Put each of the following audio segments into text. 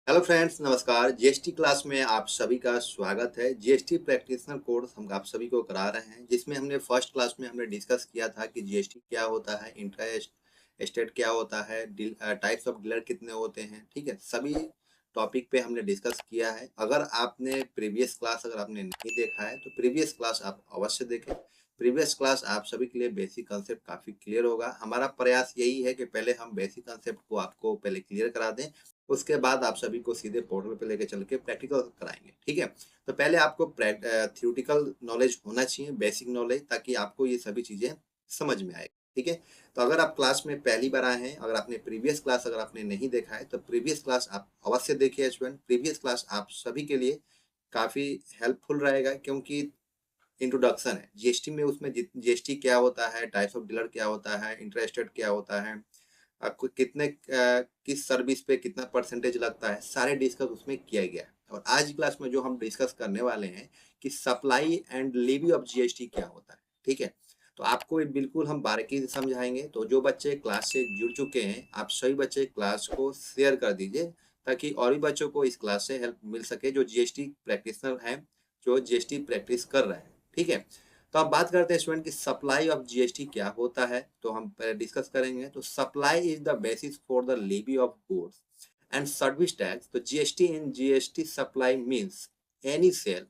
Hello friends, नमस्कार। GST class में आप सभी का स्वागत है। जीएसटी प्रैक्टिशनर कोर्स हम आप सभी को करा रहे हैं, जिसमें हमने फर्स्ट क्लास में हमने डिस्कस किया था कि जीएसटी क्या होता है, इंट्रा स्टेट क्या होता है, टाइप्स ऑफ डीलर कितने होते हैं। ठीक है, सभी टॉपिक पे हमने डिस्कस किया है। अगर आपने प्रीवियस क्लास अगर आपने नहीं देखा है तो प्रीवियस क्लास आप अवश्य देखें। प्रीवियस क्लास आप सभी के लिए बेसिक कंसेप्ट काफ़ी क्लियर होगा। हमारा प्रयास यही है कि पहले हम बेसिक कंसेप्ट को आपको पहले क्लियर करा दें, उसके बाद आप सभी को सीधे पोर्टल पे लेके चल के प्रैक्टिकल कराएंगे। ठीक है, तो पहले आपको थ्योरेटिकल नॉलेज होना चाहिए, बेसिक नॉलेज, ताकि आपको ये सभी चीज़ें समझ में आए। ठीक है, तो अगर आप क्लास में पहली बार आए हैं, अगर आपने प्रीवियस क्लास अगर आपने नहीं देखा है तो प्रीवियस क्लास आप अवश्य देखिए स्टूडेंट। प्रीवियस क्लास आप सभी के लिए काफ़ी हेल्पफुल रहेगा, क्योंकि इंट्रोडक्शन है जीएसटी में। उसमें जीएसटी क्या होता है, टाइप्स ऑफ डीलर क्या होता है, इंटरेस्टेड क्या होता है, आपको कितने किस सर्विस पे कितना परसेंटेज लगता है, सारे डिस्कस उसमें किया गया है। और आज की क्लास में जो हम डिस्कस करने वाले हैं कि supply and levy of GST क्या होता है। ठीक है, तो आपको ये बिल्कुल हम बारीकी से समझाएंगे। तो जो बच्चे क्लास से जुड़ चुके हैं, आप सभी बच्चे क्लास को शेयर कर दीजिए, ताकि और भी बच्चों को इस क्लास से हेल्प मिल सके जो जीएसटी प्रैक्टिशनर हैं, जो जीएसटी प्रैक्टिस कर रहे हैं। ठीक है, तो अब बात करते हैं स्टूडेंट की सप्लाई ऑफ जीएसटी क्या होता है। तो हम पहले डिस्कस करेंगे। तो supply is the basis for the levy of goods and service tax. तो GST in GST supply means any sale.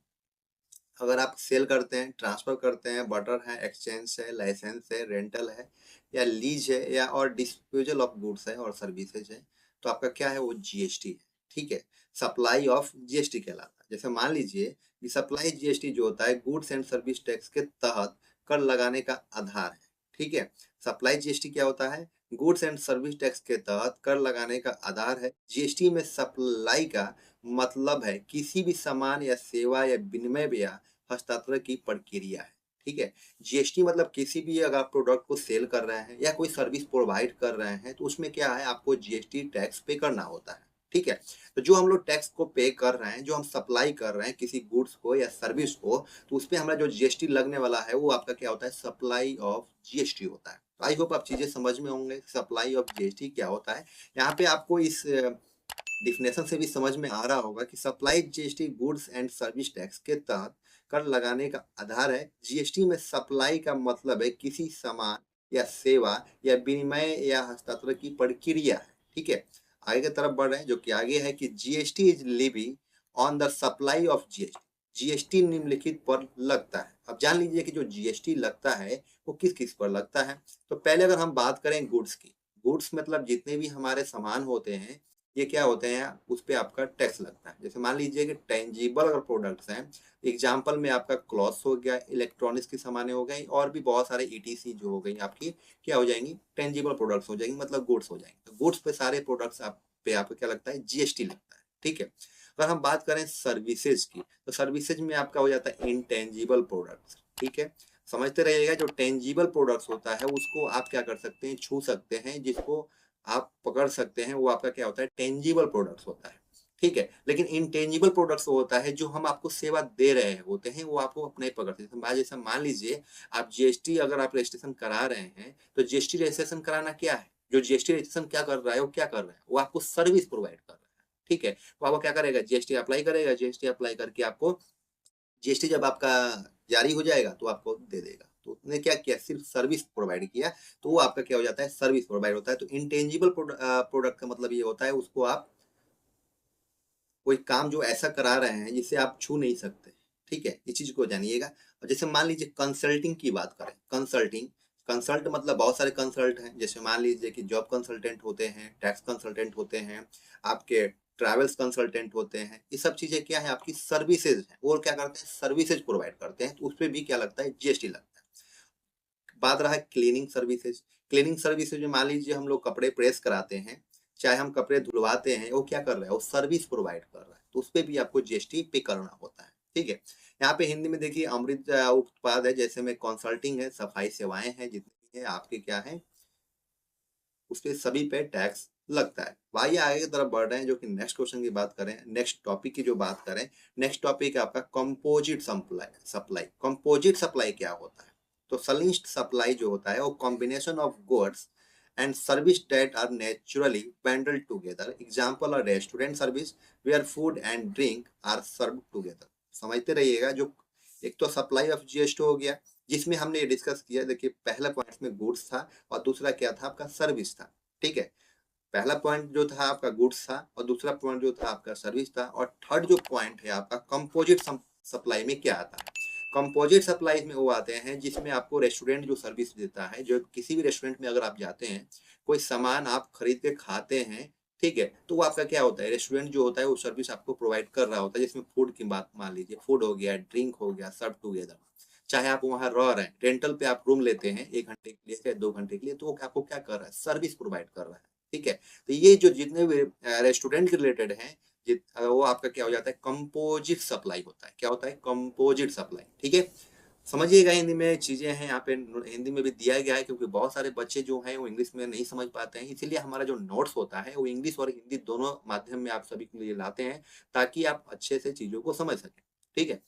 अगर आप सेल करते हैं, ट्रांसफर करते हैं, बटर है, एक्सचेंज है, लाइसेंस है, रेंटल है, या लीज है, या और डिस्पोजल ऑफ गुड्स है और सर्विसेज है, तो आपका क्या है, वो जीएसटी है। ठीक है, सप्लाई ऑफ जीएसटी कहलाता है। जैसे मान लीजिए कि सप्लाई जीएसटी जो होता है गुड्स एंड सर्विस टैक्स के तहत कर लगाने का आधार है। ठीक है, सप्लाई जीएसटी क्या होता है, गुड्स एंड सर्विस टैक्स के तहत कर लगाने का आधार है। जीएसटी में सप्लाई का मतलब है किसी भी सामान या सेवा या विनिमय या हस्तांतरण की प्रक्रिया है। ठीक है, जीएसटी मतलब किसी भी अगर आप प्रोडक्ट को सेल कर रहे हैं या कोई सर्विस प्रोवाइड कर रहे हैं, तो उसमें क्या है, आपको जीएसटी टैक्स पे करना होता है। ठीक है, तो जो हम लोग टैक्स को पे कर रहे हैं, जो हम सप्लाई कर रहे हैं किसी गुड्स को या सर्विस को, तो उसपे हमारा जो जीएसटी लगने वाला है वो आपका क्या होता है, सप्लाई ऑफ जीएसटी होता है। आई होप आप चीजें समझ में होंगे, सप्लाई ऑफ जीएसटी क्या होता है। यहाँ पे आपको इस डिफिनेशन से भी समझ में आ रहा होगा कि supply GST goods and service tax के तहत कर लगाने का आधार है। जीएसटी में सप्लाई का मतलब है किसी सामान या सेवा या विनिमय या हस्तांतरण की प्रक्रिया है। ठीक है, आगे की तरफ बढ़ रहे हैं, जो कि आगे है कि GST is levy on the supply of GST. GST निम्नलिखित पर लगता है। अब जान लीजिए कि जो जीएसटी लगता है वो किस किस पर लगता है। तो पहले अगर हम बात करें गुड्स की, गुड्स मतलब जितने भी हमारे सामान होते हैं, ये क्या होते हैं, उस पे आपका टैक्स लगता है। जैसे मान लीजिए कि टेंजिबल अगर प्रोडक्ट्स हैं, एग्जांपल में आपका क्लॉथ्स हो गया, इलेक्ट्रॉनिक्स की सामानें हो गई, और भी बहुत सारे ईटीसी जो हो गई आपकी, क्या हो जाएंगी, टेंजिबल प्रोडक्ट्स हो जाएंगी, मतलब गुड्स हो जाएंगे। तो गुड्स पे सारे प्रोडक्ट्स आप पे आपको क्या लगता है, जीएसटी लगता है। ठीक है, अगर हम बात करें सर्विसेज की, तो सर्विसेज में आपका हो जाता है इनटेंजिबल प्रोडक्ट्स। ठीक है, समझते रहिएगा, जो टेंजिबल प्रोडक्ट्स होता है उसको आप क्या कर सकते हैं, छू सकते हैं, जिसको आप पकड़ सकते हैं, वो आपका क्या होता है, टेंजिबल प्रोडक्ट्स होता है। ठीक है, लेकिन इनटेंजिबल प्रोडक्ट्स होता है जो हम आपको सेवा दे रहे होते हैं, वो आपको अपने पकड़ते हैं। जैसे मान लीजिए आप जीएसटी अगर आप रजिस्ट्रेशन करा रहे हैं, तो जीएसटी रजिस्ट्रेशन कराना क्या है, जो जीएसटी रजिस्ट्रेशन क्या कर रहा है, वो क्या कर रहा है, वो आपको सर्विस प्रोवाइड कर रहा है। ठीक है, वो आपको क्या करेगा, जीएसटी अप्लाई करेगा, जीएसटी अप्लाई करके आपको जीएसटी जब आपका जारी हो जाएगा तो आपको दे देगा। तो उसने क्या किया, सिर्फ सर्विस प्रोवाइड किया, तो वो आपका क्या हो जाता है, सर्विस प्रोवाइड होता है। तो इंटेंजिबल प्रोडक्ट का मतलब ये होता है, उसको आप कोई काम जो ऐसा करा रहे हैं जिसे आप छू नहीं सकते। ठीक है, इस चीज को जानिएगा। और जैसे मान लीजिए कंसल्टिंग की बात करें, कंसल्टिंग, कंसल्ट मतलब बहुत सारे कंसल्ट हैं। जैसे मान लीजिए कि जॉब कंसल्टेंट होते हैं, टैक्स कंसल्टेंट होते हैं, आपके ट्रैवल्स कंसल्टेंट होते हैं। ये सब चीजें क्या है, आपकी सर्विसेज हैं। वो क्या करते हैं, सर्विसेज प्रोवाइड करते हैं, तो उस पर भी क्या लगता है, जीएसटी लगता है। बात रहा है क्लीनिंग सर्विसेज। क्लीनिंग सर्विसेज में मान लीजिए हम लोग कपड़े प्रेस कराते हैं, चाहे हम कपड़े धुलवाते हैं, वो क्या कर रहा है, वो सर्विस प्रोवाइड कर रहा है, तो उस पर भी आपको जीएसटी पे करना होता है। ठीक है, यहाँ पे हिंदी में देखिए अमृत उत्पाद है, जैसे में कंसल्टिंग है, सफाई सेवाएं हैं, जितनी भी है आपके क्या है, उस पे सभी पे टैक्स लगता है। आइए आगे की तरफ बढ़ रहे हैं, जो कि नेक्स्ट क्वेश्चन की बात करें, नेक्स्ट टॉपिक की जो बात करें, नेक्स्ट टॉपिक है आपका composite supply. Supply, composite supply क्या होता है। तो संश्लिष्ट सप्लाई जो होता है वो combination of goods and service that are naturally bundled together. Example, a restaurant service where food and drink are served together. समझते रहिएगा। जो एक तो सप्लाई ऑफ जीएसटी हो गया, जिसमें हमने ये डिस्कस किया। देखिए पहला पॉइंट में गुड्स था और दूसरा क्या था आपका सर्विस था। ठीक है, पहला पॉइंट जो था आपका गुड्स था और दूसरा पॉइंट जो था आपका सर्विस था। और थर्ड जो पॉइंट है आपका कंपोजिट सप्लाई में क्या आता है। कंपोजिट सप्लाई में वो आते हैं जिसमें आपको रेस्टोरेंट जो सर्विस देता है, जो किसी भी रेस्टोरेंट में अगर आप जाते हैं, कोई सामान आप खरीद के खाते हैं, ठीक है, तो वो आपका क्या होता है, रेस्टोरेंट जो होता है वो सर्विस आपको प्रोवाइड कर रहा होता है। जिसमें फूड की बात मान लीजिए, फूड हो गया, ड्रिंक हो गया, सर्व टुगेदर। चाहे आप वहाँ रह रहे हैं, रेंटल पे आप रूम लेते हैं 1 घंटे के लिए या 2 घंटे के लिए, तो वो आपको क्या कर रहा है, सर्विस प्रोवाइड कर रहा है। ठीक है, तो ये जो जितने भी रेस्टोरेंट के रिलेटेड हैं, वो आपका क्या हो जाता है, कंपोजिट सप्लाई होता है। क्या होता है, कंपोजिट सप्लाई। ठीक है, समझिएगा। हिंदी में चीजें हैं यहाँ पे, हिंदी में भी दिया गया है, क्योंकि बहुत सारे बच्चे जो हैं वो इंग्लिश में नहीं समझ पाते हैं। इसीलिए हमारा जो नोट्स होता है वो इंग्लिश और हिंदी दोनों माध्यम में आप सभी के लिए लाते हैं, ताकि आप अच्छे से चीजों को समझ सकें। ठीक है,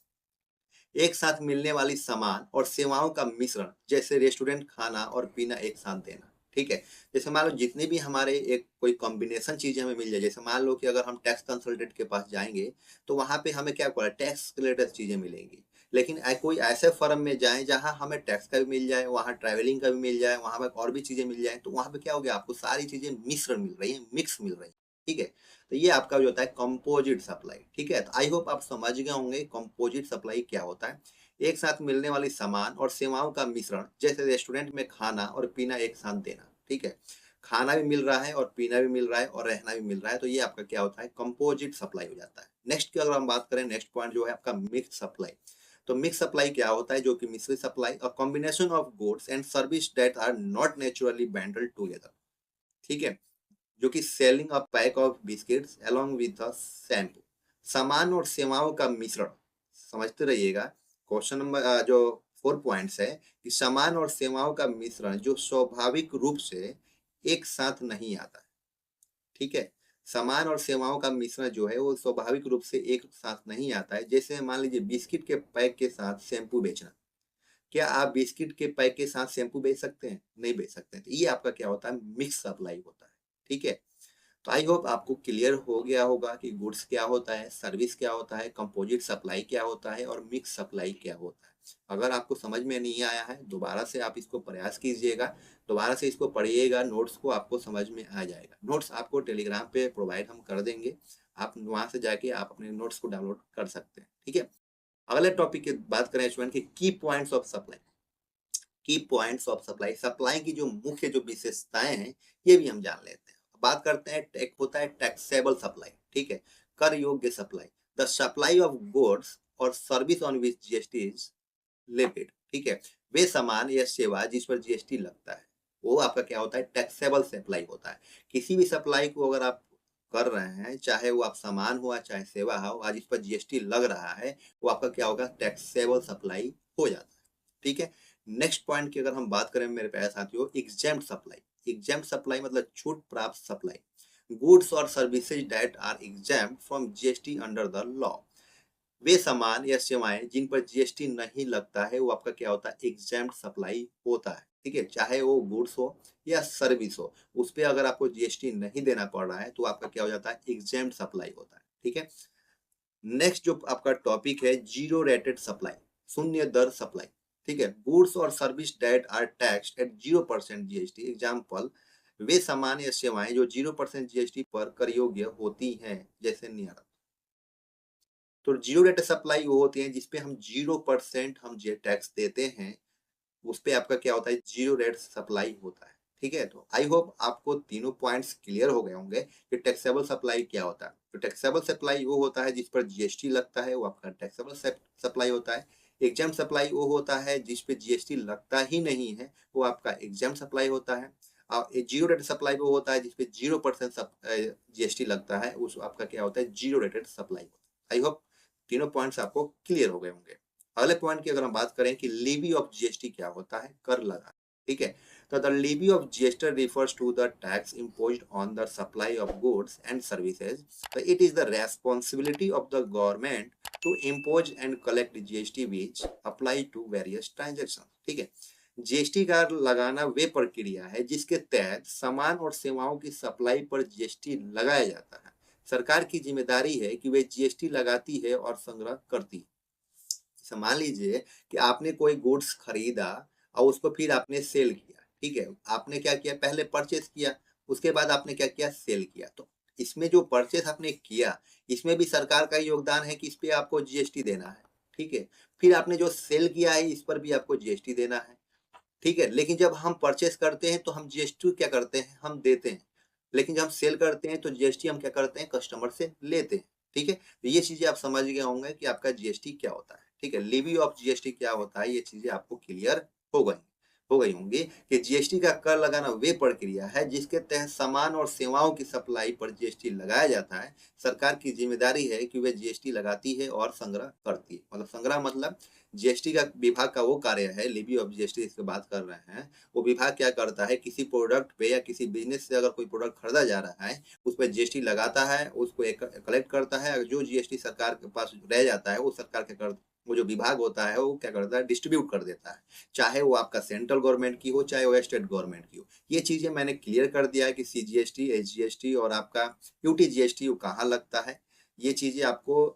एक साथ मिलने वाली सामान और सेवाओं का मिश्रण, जैसे रेस्टोरेंट खाना और पीना एक साथ देना। ठीक है, जैसे मान लो जितने भी हमारे एक कोई कॉम्बिनेशन चीजें हमें मिल जाए, जैसे मान लो कि अगर हम टैक्स कंसल्टेंट के पास जाएंगे, तो वहां पे हमें क्या पड़ा, टैक्स रिलेटेड चीजें मिलेंगी। लेकिन कोई ऐसे फर्म में जाए जहां हमें टैक्स का भी मिल जाए, वहां ट्रैवलिंग का भी मिल जाए, वहां पर और भी चीजें मिल जाए, तो वहां पे क्या हो गया, आपको सारी चीजें मिश्रण मिल रही है, मिक्स मिल रही है। ठीक है, तो ये आपका जो होता है कंपोजिट सप्लाई। ठीक है, तो आई होप आप समझ गए होंगे कंपोजिट सप्लाई क्या होता है। एक साथ मिलने वाली सामान और सेवाओं का मिश्रण, जैसे रेस्टोरेंट में खाना और पीना एक साथ देना। ठीक है, खाना भी मिल रहा है और पीना भी मिल रहा है और रहना भी मिल रहा है, तो ये आपका क्या होता है, कंपोजिट सप्लाई हो जाता है। नेक्स्ट की अगर हम बात करें, नेक्स्ट पॉइंट जो है आपका मिक्स सप्लाई। तो मिक्स सप्लाई क्या होता है, जो कि मिश्रित supply, a combination of goods and service that are not naturally bundled together. ठीक है, जो कि selling a pack of biscuits along with the shampoo. सामान और सेवाओं का मिश्रण, समझते रहिएगा। क्वेश्चन नंबर जो 4 पॉइंट्स है कि सामान और सेवाओं का मिश्रण जो स्वाभाविक रूप से एक साथ नहीं आता है। ठीक है, सामान और सेवाओं का मिश्रण जो है वो स्वाभाविक रूप से एक साथ नहीं आता है। जैसे मान लीजिए बिस्किट के पैक के साथ शैम्पू बेचना। क्या आप बिस्किट के पैक के साथ शैम्पू बेच सकते हैं? नहीं बेच सकते हैं। तो ये आपका क्या होता है, मिक्स सप्लाई होता है। ठीक है, तो आई होप आपको क्लियर हो गया होगा कि गुड्स क्या होता है, सर्विस क्या होता है, कंपोजिट सप्लाई क्या होता है और मिक्स सप्लाई क्या होता है। अगर आपको समझ में नहीं आया है, दोबारा से आप इसको प्रयास कीजिएगा, दोबारा से इसको पढ़िएगा, नोट्स को आपको समझ में आ जाएगा। नोट्स आपको टेलीग्राम पे प्रोवाइड हम कर देंगे, आप वहां से जाके आप अपने नोट्स को डाउनलोड कर सकते हैं। ठीक है, अगले टॉपिक की बात करें स्टूडेंट की की पॉइंट्स ऑफ सप्लाई। की पॉइंट्स ऑफ सप्लाई, सप्लाई की जो मुख्य जो विशेषताएं हैं, ये भी हम जान लेते हैं। बात करते हैं, टेक होता है टैक्सेबल सप्लाई। ठीक है, कर योग्य supply, the supply of goods और service on which GST is levied. ठीक है, वे सामान या सेवा जिस पर जीएसटी लगता है, वो आपका क्या होता है, टैक्सेबल सप्लाई होता है। किसी भी सप्लाई को अगर आप कर रहे हैं, चाहे वो आप सामान हुआ चाहे सेवा हो, आज इस पर जीएसटी लग रहा है, वो आपका क्या होगा, टैक्सेबल सप्लाई हो जाता है। ठीक है, नेक्स्ट पॉइंट की अगर हम बात करें मेरे प्यारे साथियों, एग्जेम्प्ट सप्लाई। एग्जेम्प्ट सप्लाई मतलब छूट प्राप्त सप्लाई। गुड्स और services that are exempt from GST under the law. वे सामान या सेवाएं जिन पर जीएसटी नहीं लगता है, वो आपका क्या होता है, एग्जेम्प्ट सप्लाई होता है। ठीक है, चाहे वो गुड्स हो या सर्विस हो, उस पर अगर आपको जीएसटी नहीं देना पड़ रहा है, तो आपका क्या हो जाता है, एग्जेम्प्ट सप्लाई होता है। ठीक है, नेक्स्ट जो आपका टॉपिक है, जीरो रेटेड सप्लाई, शून्य दर सप्लाई। ठीक है, गुड्स और service that are taxed at 0% GST. Example, वे सामान या सेवाएं जो 0% जीएसटी पर कर योग्य होती हैं, जैसे नियर। तो जीरो रेट सप्लाई वो होती है जिसपे हम 0% हम टैक्स देते हैं, उस पे आपका क्या होता है, जीरो रेट सप्लाई होता है। ठीक है, तो आई होप आपको तीनों पॉइंट्स क्लियर हो गए होंगे कि टैक्सेबल सप्लाई क्या होता है। तो टैक्सेबल सप्लाई वो होता है जिस पर जीएसटी लगता है, वो आपका टैक्सेबल सप्लाई होता है। एग्जाम सप्लाई वो होता है जिस पे जीएसटी लगता ही नहीं है, वो आपका एग्जाम सप्लाई होता है। और जीरो रेटेड सप्लाई वो होता है जिसपे 0% जीएसटी लगता है, उस आपका क्या होता है, जीरो रेटेड सप्लाई होता है। आई होप तीनों पॉइंट्स आपको क्लियर हो गए होंगे। अगले पॉइंट की अगर हम बात करें कि लीवी ऑफ जीएसटी क्या होता है, कर लगा। ठीक है, तो the levy of GST refers to the tax imposed on the supply of goods and services. तो it is the responsibility of the government to impose and collect GST which apply to various transaction. ठीक है, GST का लगाना वे प्रक्रिया है जिसके तहत सामान और सेवाओं की सप्लाई पर जीएसटी लगाया जाता है। सरकार की जिम्मेदारी है कि वे जीएसटी लगाती है और संग्रह करती है। जैसे मान लीजिए कि आपने कोई गुड्स खरीदा और उसको फिर आपने सेल किया, ठीक है? आपने क्या किया, पहले परचेज़ किया, उसके बाद आपने क्या किया, सेल किया। तो इसमें जो परचेज़ आपने किया, इसमें भी सरकार का योगदान है कि इस पे आपको जीएसटी देना है, ठीक है? फिर आपने जो सेल किया है, इस पर भी आपको जीएसटी देना है। ठीक है, लेकिन जब हम परचेज़ करते हैं तो हम जीएसटी क्या करते हैं, हम देते हैं। लेकिन जब हम सेल करते हैं तो जीएसटी हम क्या करते हैं, कस्टमर से लेते हैं। ठीक है? तो ये चीज़ें आप समझ गए होंगे कि आपका जीएसटी क्या होता है। ठीक है? लेवी ऑफ जीएसटी क्या होता है, ये चीज़ें आपको क्लियर हो गई होंगी कि जीएसटी का कर लगाना वे प्रक्रिया है जिसके तहत सामान और सेवाओं की सप्लाई पर जीएसटी लगाया जाता है। सरकार की ज़िम्मेदारी है कि वे जीएसटी लगाती है और संग्रह करती है। मतलब संग्रह मतलब जीएसटी का विभाग का वो कार्य है, लेवी ऑफ जीएसटी इसकी बात कर रहे हैं, वो विभाग क्या करता है, किसी प्रोडक्ट पे या किसी बिज़नेस से अगर कोई प्रोडक्ट खरीदा जा रहा है, उस पे जीएसटी लगाता है, उसको एक कलेक्ट करता है, जो जीएसटी सरकार के पास रह जाता है, वो सरकार क्या कर वो जो विभाग होता है, वो क्या करता है, डिस्ट्रीब्यूट कर देता है। चाहे वो आपका सेंट्रल गवर्नमेंट की हो, चाहे वो स्टेट गवर्नमेंट की हो। ये चीज़ें मैंने क्लियर कर दिया है कि सीजीएसटी, एसजीएसटी और आपका यूटीजीएसटी वो कहाँ लगता है। ये चीज़ें आपको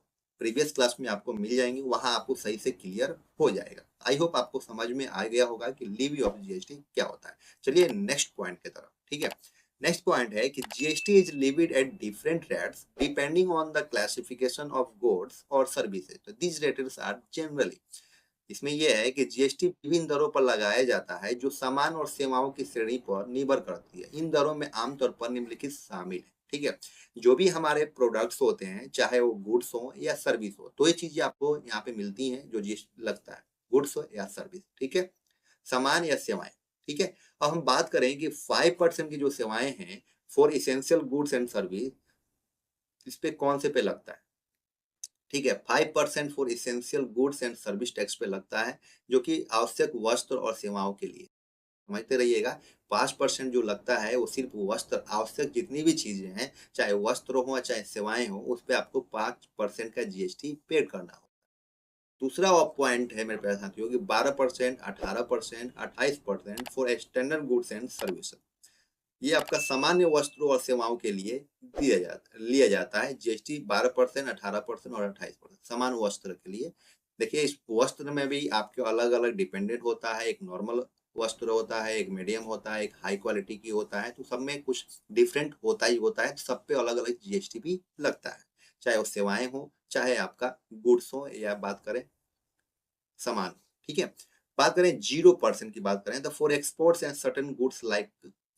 प्रीवियस क्लास में आपको मिल जाएँगी, वहाँ आपको सही से क्लियर हो जाएगा। आई होप आपको समझ में आ गया होगा कि लेवी ऑफ जीएसटी क्या होता है। चलिए नेक्स्ट पॉइंट की तरफ, ठीक है? नेक्स्ट पॉइंट है कि GST is levied at different rates depending on the classification of goods और सर्विसेज। तो दीज़ रेट्स आर जनरली, इसमें यह है कि जीएसटी विभिन्न दरों पर लगाया जाता है जो सामान और सेवाओं की श्रेणी पर निर्भर करती है। इन दरों में आमतौर पर निम्नलिखित शामिल है, ठीक है? जो भी हमारे प्रोडक्ट्स होते हैं, चाहे वो गुड्स हो या सर्विस हो, तो ये चीजें आपको यहाँ पे मिलती हैं जो जीएसटी लगता है, गुड्स हो या सर्विस, ठीक है? सामान या सेवाएं, ठीक है? अब हम बात करें कि 5% की जो सेवाएं हैं for essential goods and service, इस पे कौन से पे लगता है? ठीक है, 5% for essential goods and service tax पे लगता है, जो कि आवश्यक वस्त्र और सेवाओं के लिए। समझते रहिएगा, 5% जो लगता है वो सिर्फ वस्त्र, आवश्यक जितनी भी चीजें हैं, चाहे वस्त्र हो चाहे सेवाएं हो, उस पे आपको 5% का जीएसटी पेड करना हो। दूसरा पॉइंट है मेरे प्यारे साथियों कि 12%, 18%, 28% for standard goods and service. ये आपका सामान्य वस्त्रों और सेवाओं के लिए लिया जाता है। जीएसटी 12%, 18% और 28% सामान्य वस्त्र के लिए। देखिए, इस वस्त्र में भी आपके अलग अलग डिपेंडेंट होता है, एक नॉर्मल वस्त्र होता है, एक मीडियम होता है, एक हाई क्वालिटी की होता है, तो सब में कुछ डिफरेंट होता ही होता है। सब पे अलग अलग जीएसटी भी लगता है, चाहे वो सेवाएं हो, चाहे आपका गुड्स हो, या बात करें सामान, ठीक है? बात करें 0% की, बात करें तो for exports and certain goods like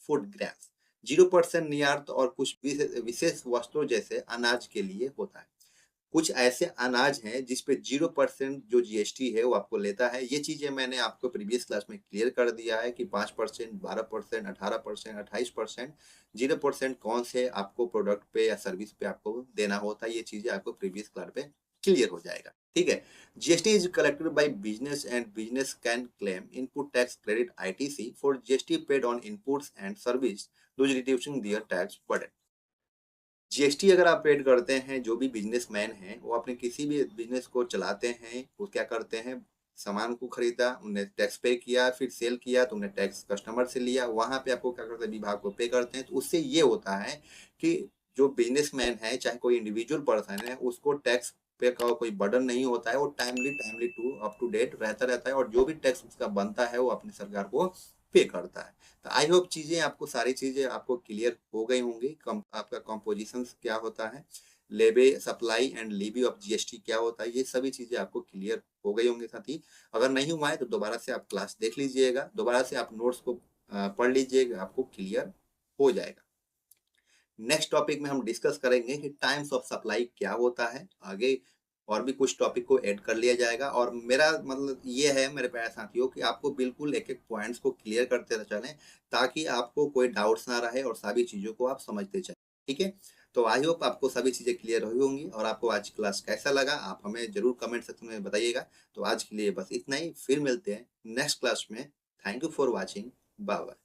food grains, 0% निर्यात और कुछ विशेष वस्तुओं जैसे अनाज के लिए होता है। कुछ ऐसे अनाज हैं जिस पे 0% जो जीएसटी है वो आपको लेता है। ये चीजें मैंने आपको प्रीवियस क्लास में क्लियर कर दिया है कि 5%, 12%, 18%, 28%, 0% कौन से आपको प्रोडक्ट पे या सर्विस पे आपको देना होता है। ये चीजें आपको प्रीवियस क्लास पे क्लियर हो जाएगा, ठीक है? GST is collected by business and business can claim input tax credit ITC for GST paid on inputs and service, thus reducing their tax burden। GST अगर आप पेड करते हैं, जो भी बिजनेसमैन हैं, वो अपने किसी भी बिजनेस को चलाते हैं, वो क्या करते हैं, सामान को खरीदा, उन्हें टैक्स पे किया, फिर सेल किया तो उन्हें टैक्स कस्टमर से लिया, वहाँ पे आपको क्या करते हैं, विभाग को पे करते हैं। तो उससे ये होता है कि जो बिजनेसमैन है, चाहे कोई इंडिविजुअल पर्सन है, उसको टैक्स पे का कोई बर्डन नहीं होता है। वो timely timely to up to date रहता रहता है, और जो भी टैक्स उसका बनता है वो अपनी सरकार को पे करता है। तो आई होप चीज़ें आपको, सारी चीज़ें आपको क्लियर हो गई होंगी। आपका कंपोजिशन क्या होता है, levy supply and levy of GST क्या होता है, ये सभी चीज़ें आपको क्लियर हो गई होंगी साथी। अगर नहीं हुआ है तो दोबारा से आप क्लास देख लीजिएगा, दोबारा से आप नोट्स को पढ़ लीजिएगा, आपको क्लियर हो जाएगा। नेक्स्ट टॉपिक में हम डिस्कस करेंगे कि टाइम्स ऑफ सप्लाई क्या होता है। आगे और भी कुछ टॉपिक को ऐड कर लिया जाएगा, और मेरा मतलब ये है मेरे प्यारे साथियों कि आपको बिल्कुल एक एक पॉइंट्स को क्लियर करते चलें, ताकि आपको कोई डाउट्स ना रहे और सभी चीज़ों को आप समझते चलें, ठीक है? तो आई होप आपको सभी चीज़ें क्लियर हुई होंगी, और आपको आज क्लास कैसा लगा आप हमें जरूर कमेंट सेक्शन में बताइएगा। तो आज के लिए बस इतना ही, फिर मिलते हैं नेक्स्ट क्लास में। Thank you for watching, bye bye.